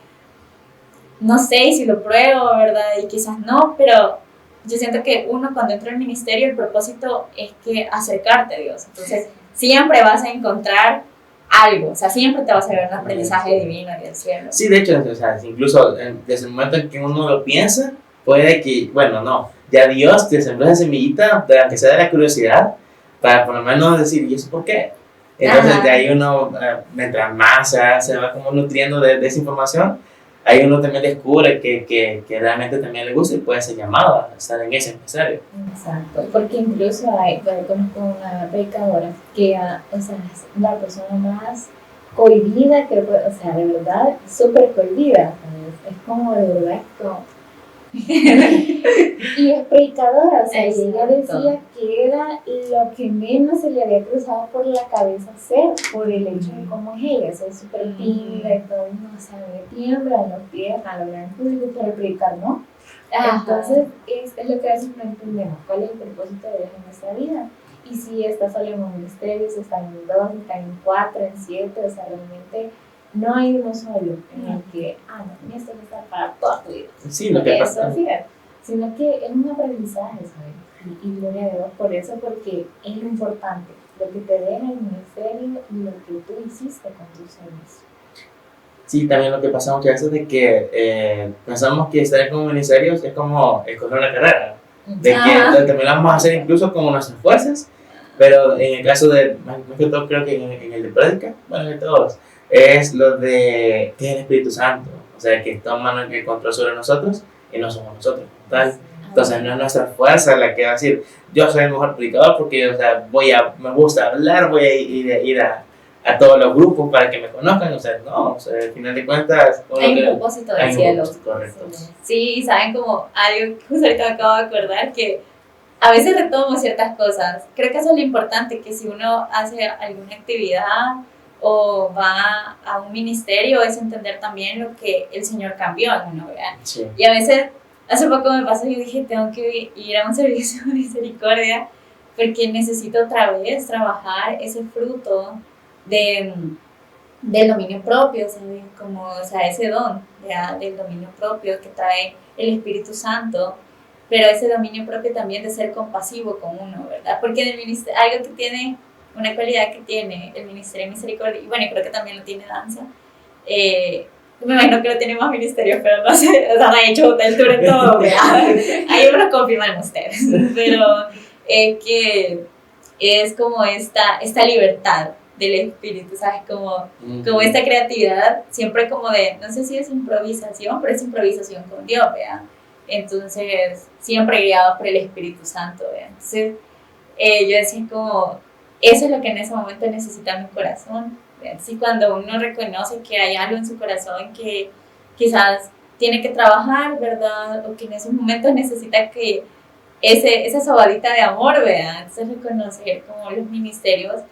Speaker 5: no sé y si lo pruebo, ¿verdad? Y quizás no, pero yo siento que uno cuando entra al ministerio, el propósito es que acercarte a Dios. Entonces, siempre vas a encontrar algo, o sea, siempre te vas a ver un aprendizaje divino del cielo.
Speaker 2: Sí, de hecho, o sea, incluso desde el momento en que uno lo piensa, puede que, bueno, no, ya Dios te sembró esa semillita, aunque sea de la curiosidad, para por lo menos decir, ¿y eso por qué? Entonces,
Speaker 5: Ajá.
Speaker 2: de ahí uno, mientras más se va como nutriendo de esa información, ahí uno también descubre que realmente también le gusta y puede ser llamado a estar en ese empresario.
Speaker 4: Exacto, porque incluso yo conozco una predicadora que o sea, es la persona más cohibida que puede, o sea, de verdad, súper cohibida, ¿sabes? Es como de verdad, como... y es predicadora, o sea, y ella
Speaker 5: Exacto.
Speaker 4: decía que era lo que menos se le había cruzado por la cabeza hacer, por el hecho de cómo es ella, o sea, es súper tímida y todo, no, o sea, me tiembla en los pies al hablar en público, pero predicar no. Entonces, es lo que a veces no entendemos, cuál es el propósito de Dios en nuestra vida. Y si estás solo en un ministerio, si están en 2, si están en 4, en 7, o sea, realmente no hay uno solo en el que, no, esto no está para toda tu vida.
Speaker 2: Sí, lo que
Speaker 4: Eso,
Speaker 2: pasa.
Speaker 4: fíjate, sino que es un aprendizaje, ¿sabes? Y gloria a Dios por eso, porque es lo importante, lo que te deja el ministerio y lo que tú hiciste con tu servicio.
Speaker 2: Sí, también lo que pasa muchas veces es que pensamos que estar como ministerios es como escoger una carrera, de que también lo vamos a hacer incluso con nuestras fuerzas, pero en el caso de, más que todo creo que en el de prédica, bueno, en todos, es lo de que es el Espíritu Santo, o sea, que toma el control sobre nosotros y no somos nosotros, tal. Entonces no es nuestra fuerza la que va a decir, yo soy el mejor predicador porque, o sea, me gusta hablar, voy a ir a todos los grupos para que me conozcan, o sea, no, o sea, al final de cuentas...
Speaker 5: Hay un propósito del cielo.
Speaker 2: Correcto.
Speaker 5: Sí, y saben como algo que justo ahorita me acabo de acordar, que a veces retomo ciertas cosas. Creo que eso es lo importante, que si uno hace alguna actividad o va a un ministerio, es entender también lo que el Señor cambió en uno, ¿verdad?
Speaker 2: Sí.
Speaker 5: Y a veces, hace poco me pasó y yo dije, tengo que ir a un servicio de misericordia porque necesito otra vez trabajar ese fruto del dominio propio, ¿sabes? Como, o sea, ese don ¿ya? Del dominio propio que trae el Espíritu Santo, pero ese dominio propio también de ser compasivo con uno, ¿verdad? Porque en el ministerio, algo que tiene, una cualidad que tiene el Ministerio de Misericordia, y bueno, creo que también lo tiene danza, me imagino que lo tiene más ministerios, pero no sé, o sea, no he hecho el tour en todo, ¿verdad? Ahí me lo confirman ustedes, pero que es como esta libertad, del espíritu, ¿sabes? Como esta creatividad, siempre como de, no sé si es improvisación, pero es improvisación con Dios, ¿verdad? Entonces, siempre guiado por el Espíritu Santo, ¿verdad? Entonces, yo decía como, eso es lo que en ese momento necesita mi corazón, ¿verdad? Entonces, cuando uno reconoce que hay algo en su corazón que quizás tiene que trabajar, ¿verdad? O que en esos momentos necesita que esa sobadita de amor, ¿verdad? Entonces, reconocer como los ministerios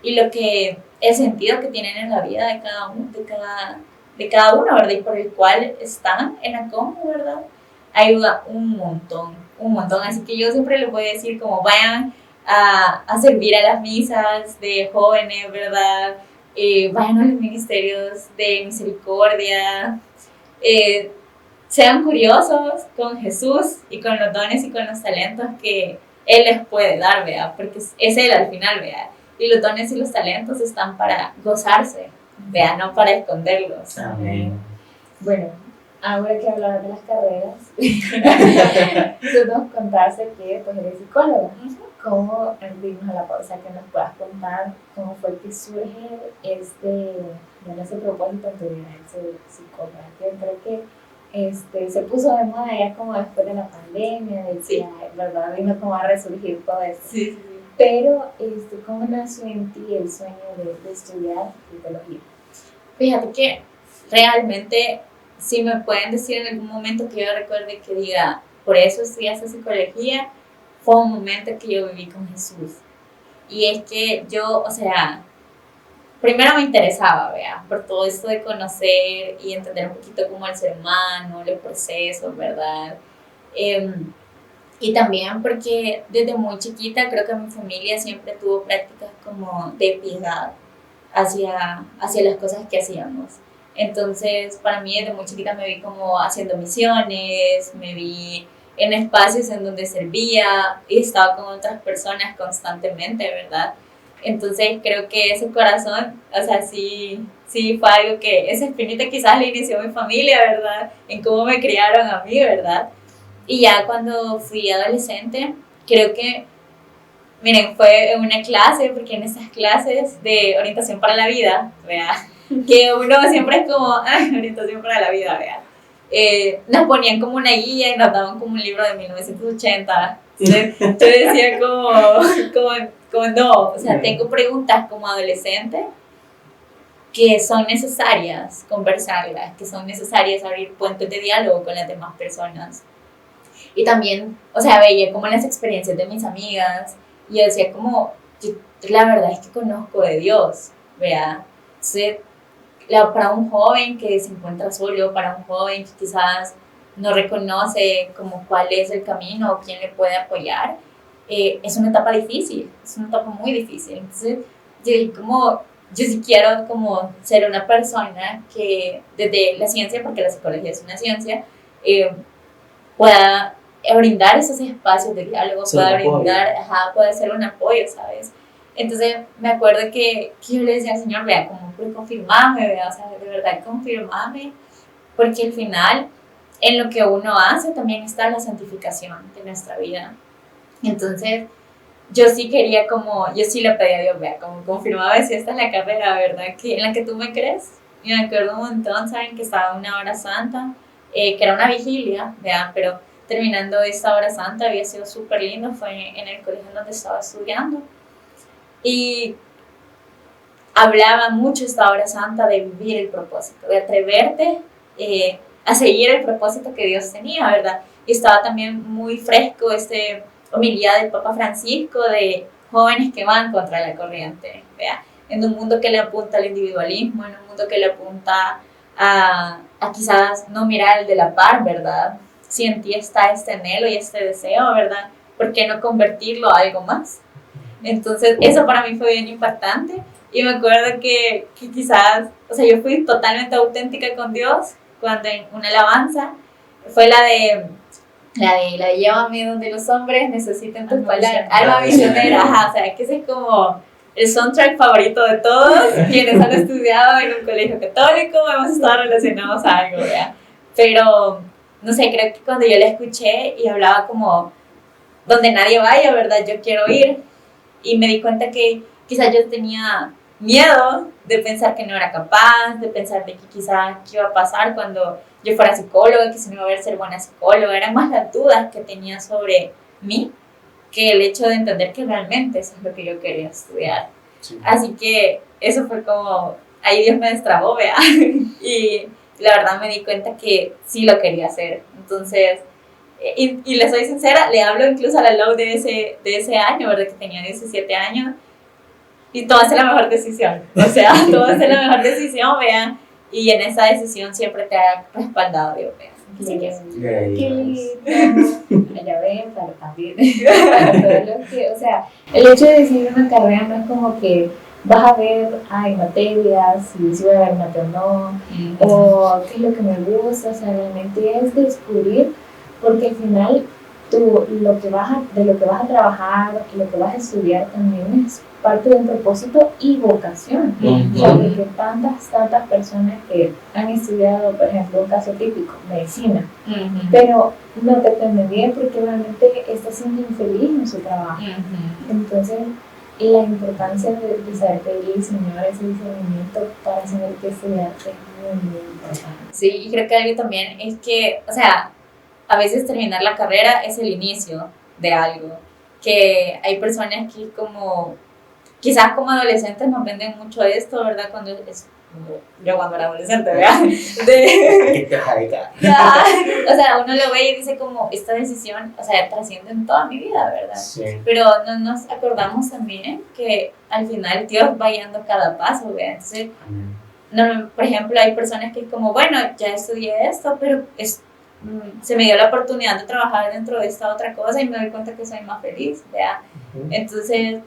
Speaker 5: y el sentido que tienen en la vida de cada uno, de cada uno, ¿verdad? Y por el cual están en la compu, ¿verdad? Ayuda un montón, un montón. Así que yo siempre les voy a decir como vayan a servir a las misas de jóvenes, ¿verdad? Vayan a los ministerios de misericordia, sean curiosos con Jesús y con los dones y con los talentos que Él les puede dar, ¿verdad? Porque es Él al final, ¿verdad? Y los dones y los talentos están para gozarse, ¿verdad? No para esconderlos.
Speaker 2: Amén.
Speaker 4: Bueno, ahora que hablabas de las carreras, tú nos contaste que pues eres psicóloga. ¿Cómo, irnos a la pausa, que nos puedas contar cómo fue que surge ese propósito en tu vida de ser psicóloga? Yo creo que se puso de moda ya como después de la pandemia, ¿verdad? Vino como a resurgir todo eso.
Speaker 5: Sí.
Speaker 4: Pero, ¿cómo nació en ti el sueño de estudiar psicología?
Speaker 5: Fíjate que realmente, si me pueden decir en algún momento que yo recuerde que diga, por eso estudiaste psicología, fue un momento que yo viví con Jesús. Y es que yo, o sea, primero me interesaba, ¿verdad? Por todo esto de conocer y entender un poquito cómo el ser humano, los procesos, ¿verdad? Y también porque desde muy chiquita creo que mi familia siempre tuvo prácticas como de piedad hacia las cosas que hacíamos. Entonces, para mí desde muy chiquita me vi como haciendo misiones, me vi en espacios en donde servía y estaba con otras personas constantemente, ¿verdad? Entonces, creo que ese corazón, o sea, sí fue algo que, esa espinita quizás le inició mi familia, ¿verdad? En cómo me criaron a mí, ¿verdad? Y ya cuando fui adolescente, creo que, miren, fue en una clase, porque en esas clases de orientación para la vida, ¿verdad? Que uno siempre es como, orientación para la vida, ¿verdad? Nos ponían como una guía y nos daban como un libro de 1980. Entonces, yo decía como no, o sea, tengo preguntas como adolescente que son necesarias conversarlas, que son necesarias abrir puentes de diálogo con las demás personas. Y también, o sea, veía como las experiencias de mis amigas y yo decía como, la verdad es que conozco de Dios, ¿verdad? Entonces, para un joven que se encuentra solo, para un joven que quizás no reconoce como cuál es el camino o quién le puede apoyar, es una etapa difícil, es una etapa muy difícil. Entonces, yo sí quiero como ser una persona que desde la ciencia, porque la psicología es una ciencia, pueda brindar esos espacios de diálogo, pueda ser un apoyo, ¿sabes? Entonces me acuerdo que yo le decía al Señor, vea, como confirmame, vea, o sea, de verdad confirmame, porque al final en lo que uno hace también está la santificación de nuestra vida. Entonces yo sí le pedí a Dios, vea, como confirmame si esta es la carrera, ¿verdad? En la que tú me crees. Y me acuerdo un montón, ¿saben? Que estaba una hora santa, que era una vigilia, ¿verdad? Pero terminando esta hora santa había sido súper lindo, fue en el colegio donde estaba estudiando. Y hablaba mucho esta hora santa de vivir el propósito, de atreverte a seguir el propósito que Dios tenía, ¿verdad? Y estaba también muy fresco homilía del Papa Francisco de jóvenes que van contra la corriente, ¿verdad? En un mundo que le apunta al individualismo, en un mundo que le apunta a quizás no mirar el de la par, ¿verdad? Si en ti está este anhelo y este deseo, ¿verdad? ¿Por qué no convertirlo a algo más? Entonces, eso para mí fue bien impactante. Y me acuerdo que quizás, o sea, yo fui totalmente auténtica con Dios cuando en una alabanza fue la de llévame donde los hombres necesiten tus palabras. Alma misionera, ajá, o sea, que ese es como el soundtrack favorito de todos quienes han estudiado en un colegio católico, hemos estado relacionados a algo, ¿verdad? Pero, no sé, creo que cuando yo la escuché y hablaba como, donde nadie vaya, ¿verdad? Yo quiero ir. Y me di cuenta que quizás yo tenía miedo de pensar que no era capaz, de pensar de que quizás qué iba a pasar cuando yo fuera psicóloga, que si no iba a ver ser buena psicóloga. Eran más las dudas que tenía sobre mí que el hecho de entender que realmente eso es lo que yo quería estudiar.
Speaker 2: Sí.
Speaker 5: Así que eso fue como, ahí Dios me destrabó, vea, y la verdad me di cuenta que sí lo quería hacer. Entonces, y le soy sincera, le hablo incluso a la Lau de ese año, ¿verdad? Que tenía 17 años, y tomaste la mejor decisión, o sea, tomaste la mejor decisión, vean, y en esa decisión siempre te ha respaldado Dios, vean. Así que,
Speaker 4: Qué lindo. Ya ven, para también. Todo lo que, o sea, el hecho de decidir una carrera no es como que vas a ver, ay, materias, si voy a ver mate o no, o qué es lo que me gusta, o sea, realmente es descubrir, porque al final tú, de lo que vas a trabajar, lo que vas a estudiar también es parte de un propósito y vocación. O sea, porque tantas personas que han estudiado, por ejemplo, un caso típico, medicina, pero no te pretenden bien porque realmente estás siendo infeliz en su trabajo. Entonces, la importancia de saber pedir, Señor, ese discernimiento para saber qué estudiar es muy importante.
Speaker 5: Sí, y creo que algo también es que, o sea, a veces terminar la carrera es el inicio de algo, que hay personas que como, quizás como adolescentes nos venden mucho esto, ¿verdad? Yo cuando era adolescente, ¿verdad?
Speaker 2: ¿Qué te vas a dedicar?
Speaker 5: Ya, o sea, uno lo ve y dice como, esta decisión, o sea, trasciende en toda mi vida, ¿verdad?
Speaker 2: Sí.
Speaker 5: Pero no nos acordamos también que al final Dios va guiando cada paso, ¿verdad? Entonces, no, por ejemplo, hay personas que es como, bueno, ya estudié esto, pero se me dio la oportunidad de trabajar dentro de esta otra cosa y me doy cuenta que soy más feliz, ¿verdad? Entonces,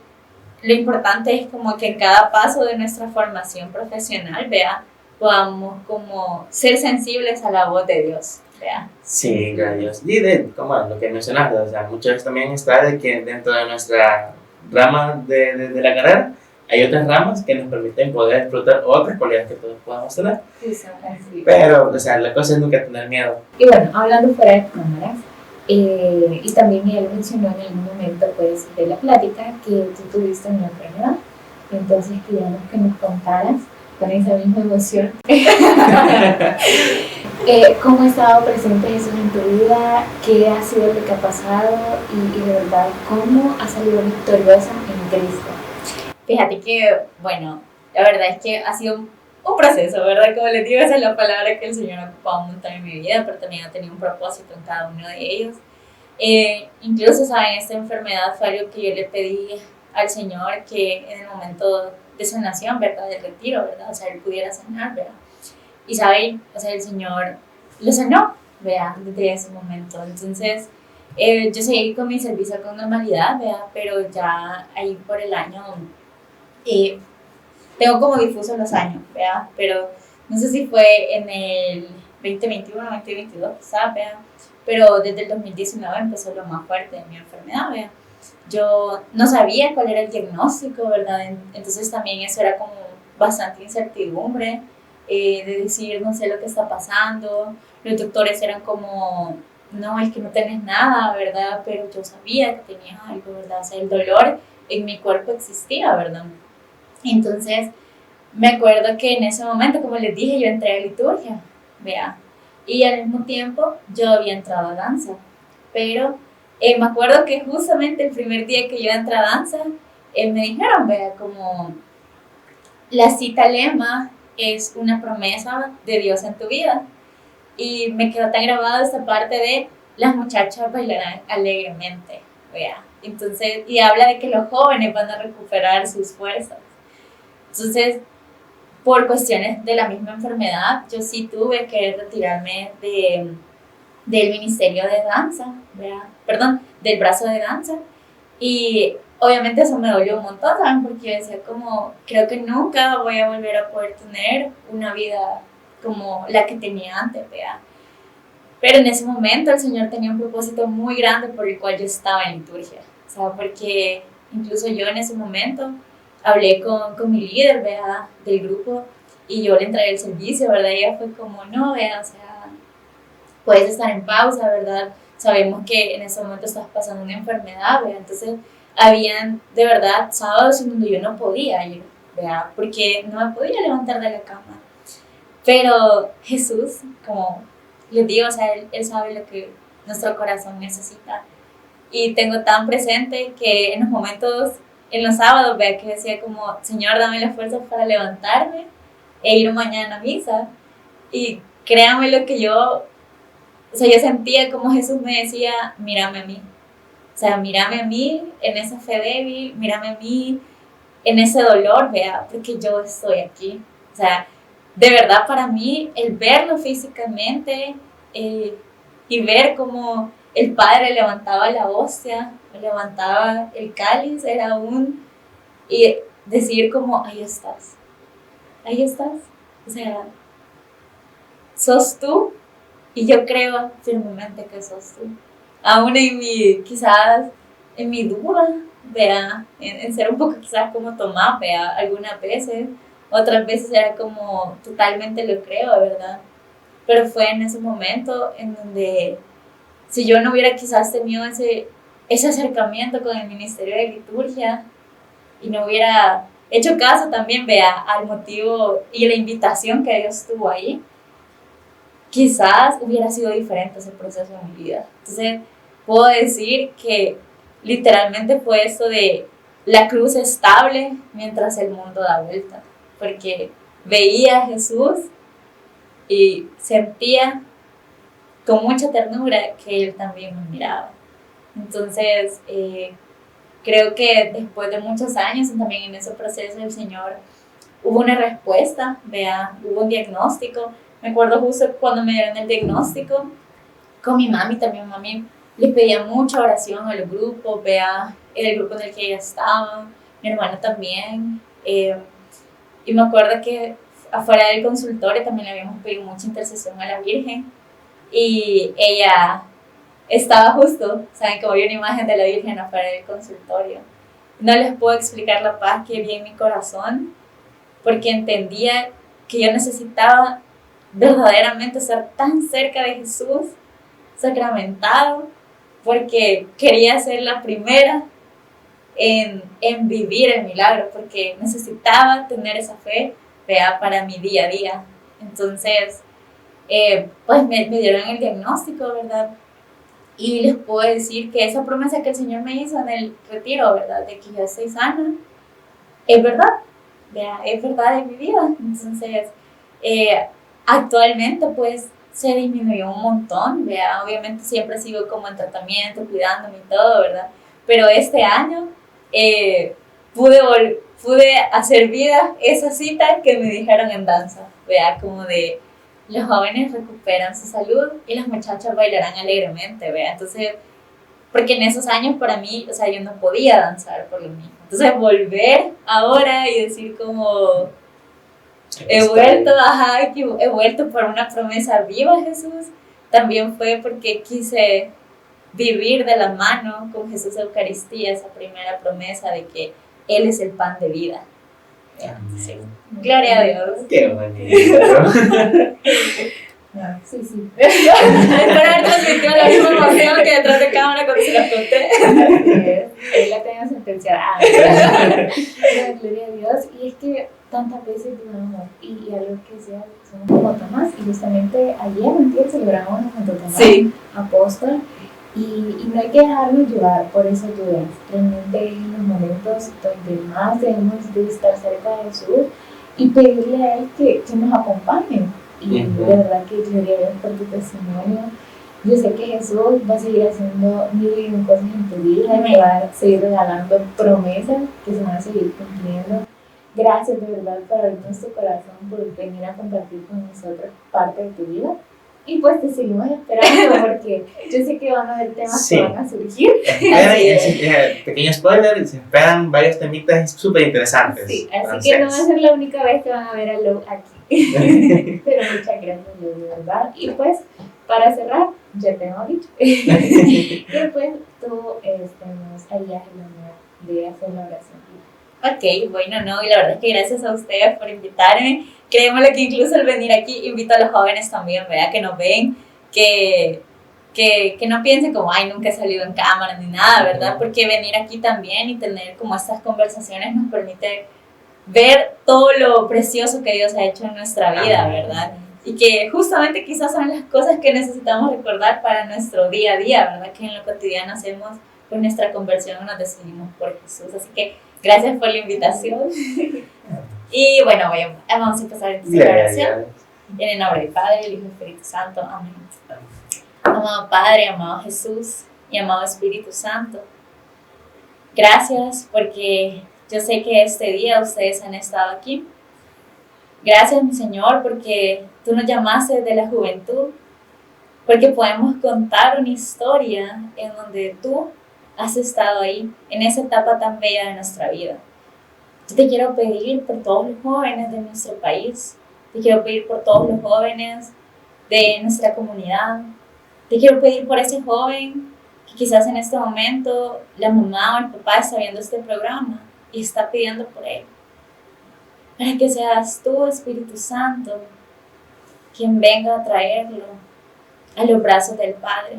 Speaker 5: lo importante es como que en cada paso de nuestra formación profesional, ¿verdad? Podamos como ser sensibles a la voz de Dios, ¿verdad?
Speaker 2: Sí, gracias. Y como lo que mencionaste, o sea, muchas veces también está de que dentro de nuestra rama de la carrera hay otras ramas que nos permiten poder explotar otras cualidades que todos podamos tener.
Speaker 4: Sí.
Speaker 2: Pero, o sea, la cosa es nunca tener miedo.
Speaker 4: Y bueno, hablando fuera de cámaras, y también él mencionó en algún momento pues, de la plática que tú tuviste una enfermedad. Entonces queríamos que nos contaras con esa misma emoción cómo ha estado presente Jesús en tu vida, qué ha sido lo que ha pasado y de verdad cómo has salido victoriosa en Cristo.
Speaker 5: Fíjate que, bueno, la verdad es que ha sido un proceso, ¿verdad? Como les digo, esa es la palabra que el Señor ha ocupado un montón en mi vida, pero también ha tenido un propósito en cada uno de ellos. Incluso, ¿saben? Esta enfermedad fue algo que yo le pedí al Señor que en el momento de sanación, ¿verdad? Del retiro, ¿verdad? O sea, Él pudiera sanar, ¿verdad? Y, ¿saben? O sea, el Señor lo sanó, ¿verdad? Desde ese momento. Entonces, yo seguí con mi servicio con normalidad, ¿verdad? Pero ya ahí por el año... tengo como difusos los años, ¿verdad? Pero no sé si fue en el 2021 o 2022, quizás, ¿verdad? Pero desde el 2019 empezó lo más fuerte de mi enfermedad, ¿verdad? Yo no sabía cuál era el diagnóstico, ¿verdad? Entonces también eso era como bastante incertidumbre, de decir, no sé lo que está pasando. Los doctores eran como, no, es que no tenés nada, ¿verdad? Pero yo sabía que tenía algo, ¿verdad? O sea, el dolor en mi cuerpo existía, ¿verdad? Entonces, me acuerdo que en ese momento, como les dije, yo entré a liturgia, vea, y al mismo tiempo yo había entrado a danza, pero me acuerdo que justamente el primer día que yo entré a danza, me dijeron, vea, como la cita lema es una promesa de Dios en tu vida, y me quedó tan grabada esta parte de las muchachas bailarán alegremente, vea, entonces, y habla de que los jóvenes van a recuperar sus fuerzas. Entonces, por cuestiones de la misma enfermedad, yo sí tuve que retirarme del ministerio de danza, ¿verdad? Perdón, del brazo de danza. Y obviamente eso me dolió un montón, ¿saben? Porque yo decía como, creo que nunca voy a volver a poder tener una vida como la que tenía antes, ¿verdad? Pero en ese momento el Señor tenía un propósito muy grande por el cual yo estaba en liturgia, o sea, porque incluso yo en ese momento hablé con mi líder, ¿verdad? Del grupo, y yo le entregué el servicio, ¿verdad? Y ella fue como, no, ¿verdad? O sea, puedes estar en pausa, ¿verdad? Sabemos que en ese momento estás pasando una enfermedad, ¿verdad? Entonces, habían de verdad sábados en donde yo no podía ir, ¿verdad? Porque no me podía levantar de la cama. Pero Jesús, como les digo, o sea, él sabe lo que nuestro corazón necesita. Y tengo tan presente que en los momentos, en los sábados, vea que decía como, Señor, dame la fuerza para levantarme e ir mañana a misa. Y créanme lo que yo, o sea, yo sentía como Jesús me decía, mírame a mí. O sea, mírame a mí en esa fe débil, mírame a mí en ese dolor, vea, porque yo estoy aquí. O sea, de verdad para mí, el verlo físicamente y ver cómo el Padre levantaba la hostia, levantaba el cáliz, era y decir como, ahí estás, o sea, sos tú, y yo creo firmemente que sos tú. Aún quizás en mi duda, vea, en ser un poco quizás como Tomás, vea, algunas veces, otras veces era como totalmente lo creo, ¿verdad? Pero fue en ese momento en donde si yo no hubiera quizás tenido ese acercamiento con el Ministerio de Liturgia y no hubiera hecho caso también, vea, al motivo y la invitación que Dios tuvo ahí, quizás hubiera sido diferente ese proceso en mi vida. Entonces, puedo decir que literalmente fue eso de la cruz estable mientras el mundo da vuelta, porque veía a Jesús y sentía con mucha ternura que Él también me miraba. Entonces, creo que después de muchos años, también en ese proceso el Señor hubo una respuesta, vea, hubo un diagnóstico. Me acuerdo justo cuando me dieron el diagnóstico, con mi mami también, mami le pedía mucha oración a los grupos, vea, el grupo en el que ella estaba, mi hermano también, y me acuerdo que afuera del consultorio también le habíamos pedido mucha intercesión a la Virgen, y ella estaba justo, saben, como había una imagen de la Virgen afuera del consultorio. No les puedo explicar la paz que vi en mi corazón, porque entendía que yo necesitaba verdaderamente estar tan cerca de Jesús, sacramentado, porque quería ser la primera en vivir el milagro, porque necesitaba tener esa fe, vea, para mi día a día. Entonces, pues me dieron el diagnóstico, ¿verdad? Y les puedo decir que esa promesa que el Señor me hizo en el retiro, ¿verdad? De que yo estoy sana, es verdad, vea, es verdad en mi vida. Entonces, actualmente, pues, se disminuyó un montón, vea, obviamente siempre sigo como en tratamiento, cuidándome y todo, ¿verdad? Pero este año pude hacer vida esa cita que me dijeron en danza, vea, como de los jóvenes recuperan su salud y las muchachas bailarán alegremente, vea, entonces, porque en esos años para mí, o sea, yo no podía danzar por lo mismo, entonces volver ahora y decir como he vuelto por una promesa viva, Jesús, también fue porque quise vivir de la mano con Jesús Eucaristía, esa primera promesa de que Él es el pan de vida. Sí. Gloria a Dios.
Speaker 2: Qué bonito.
Speaker 4: Sí, sí.
Speaker 5: Espero haber transmitido la misma emoción que detrás de cámara cuando se las conté.
Speaker 4: Él la tenía sentenciada. Gloria a Dios. Y es que tantas veces dudamos, y algo que sea, somos como Tomás, y justamente ayer celebramos a Santo Tomás,
Speaker 5: Sí.
Speaker 4: apóstol, y no hay que dejarnos llevar por esas dudas. Realmente en los momentos donde más debemos de estar cerca de Jesús y pedirle a Él que nos acompañe. Y de verdad que gloria a Dios por tu testimonio. Yo sé que Jesús va a seguir haciendo mil y un cosas en tu vida, y me va a seguir regalando promesas que se van a seguir cumpliendo. Gracias de verdad por abrirnos tu corazón, por venir a compartir con nosotros parte de tu vida. Y pues te seguimos esperando porque yo sé que van a haber temas que van a surgir.
Speaker 2: Pequeño spoiler, se esperan varios temitas súper interesantes.
Speaker 4: Sí, así que no va a ser la única vez que van a ver a Lou aquí. Pero muchas gracias, Lou, de verdad. Y pues, para cerrar, ya te hemos dicho que pues tú nos harías el honor de hacer la oración.
Speaker 5: Ok, bueno, no, y la verdad es que gracias a ustedes por invitarme. Créanme que incluso al venir aquí invito a los jóvenes también, ¿verdad? Que nos ven, que no piensen como, ay, nunca he salido en cámara ni nada, ¿verdad? Porque venir aquí también y tener como estas conversaciones nos permite ver todo lo precioso que Dios ha hecho en nuestra vida,
Speaker 2: Amén.
Speaker 5: ¿verdad? Y que justamente quizás son las cosas que necesitamos recordar para nuestro día a día, ¿verdad? Que en lo cotidiano hacemos pues nuestra conversión, nos decidimos por Jesús. Así que gracias por la invitación. Y bueno, vamos a empezar esta oración. En el nombre del Padre, el Hijo y el Espíritu Santo. Amén. Amado Padre, amado Jesús y amado Espíritu Santo, gracias porque yo sé que este día ustedes han estado aquí. Gracias, mi Señor, porque tú nos llamaste de la juventud, porque podemos contar una historia en donde tú has estado ahí, en esa etapa tan bella de nuestra vida. Yo te quiero pedir por todos los jóvenes de nuestro país, te quiero pedir por todos los jóvenes de nuestra comunidad, te quiero pedir por ese joven que quizás en este momento la mamá o el papá está viendo este programa y está pidiendo por él. Para que seas tú, Espíritu Santo, quien venga a traerlo a los brazos del Padre.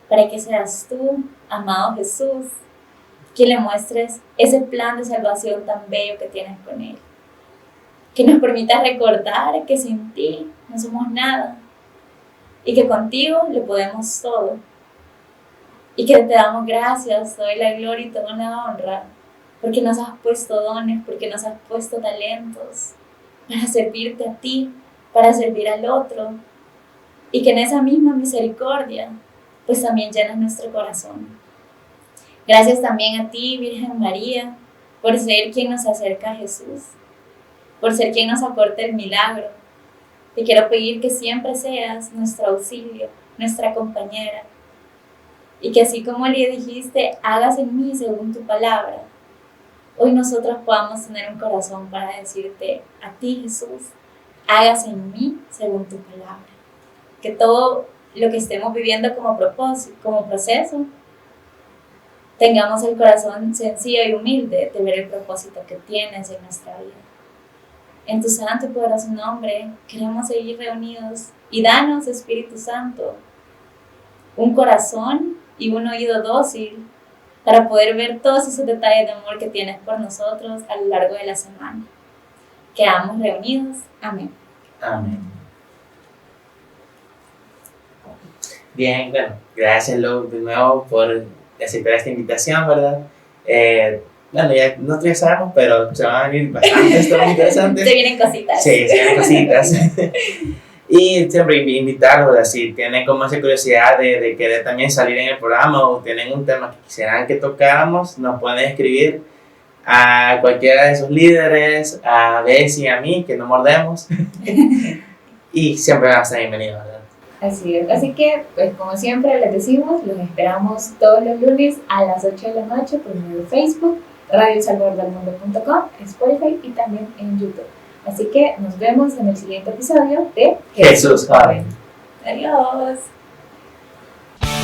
Speaker 5: Para que seas tú, amado Jesús, quien le muestres ese plan de salvación tan bello que tienes con él. Que nos permita recordar que sin ti no somos nada y que contigo le podemos todo. Y que te damos gracias, te doy la gloria y toda la honra, porque nos has puesto dones, porque nos has puesto talentos para servirte a ti, para servir al otro, y que en esa misma misericordia, pues también llenas nuestro corazón. Gracias también a ti, Virgen María, por ser quien nos acerca a Jesús, por ser quien nos aporta el milagro. Te quiero pedir que siempre seas nuestro auxilio, nuestra compañera, y que así como le dijiste, hagas en mí según tu palabra, hoy nosotros podamos tener un corazón para decirte a ti, Jesús, hágase en mí según tu palabra. Que todo lo que estemos viviendo como propósito, como proceso, tengamos el corazón sencillo y humilde de ver el propósito que tienes en nuestra vida. En tu santo y poderoso nombre queremos seguir reunidos y danos, Espíritu Santo, un corazón y un oído dócil para poder ver todos esos detalles de amor que tienes por nosotros a lo largo de la semana. Quedamos reunidos. Amén.
Speaker 2: Amén. Bien, bueno, gracias Lou de nuevo por aceptar esta invitación, ¿verdad? Bueno, ya nosotros ya sabemos, pero se van a venir bastantes temas interesantes.
Speaker 5: Se vienen cositas.
Speaker 2: Sí, se vienen cositas. Y siempre invitarlos, si tienen como esa curiosidad de querer también salir en el programa o tienen un tema que quisieran que tocáramos, nos pueden escribir a cualquiera de sus líderes, a Bessie y a mí, que no mordemos. Y siempre van a estar bienvenidos, ¿verdad?
Speaker 4: Así es, así que pues como siempre les decimos, los esperamos todos los lunes a las 8 de la noche por medio de Facebook, radiosalvadordelmundo.com, Spotify y también en YouTube. Así que nos vemos en el siguiente episodio de
Speaker 2: Jesús Joven.
Speaker 5: Adiós.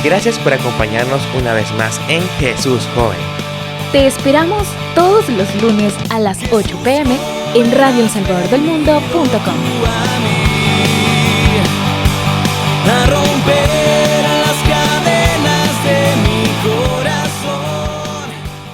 Speaker 6: Gracias por acompañarnos una vez más en Jesús Joven.
Speaker 1: Te esperamos todos los lunes a las 8 p.m. en radiosalvadordelmundo.com.
Speaker 3: Tu amigo.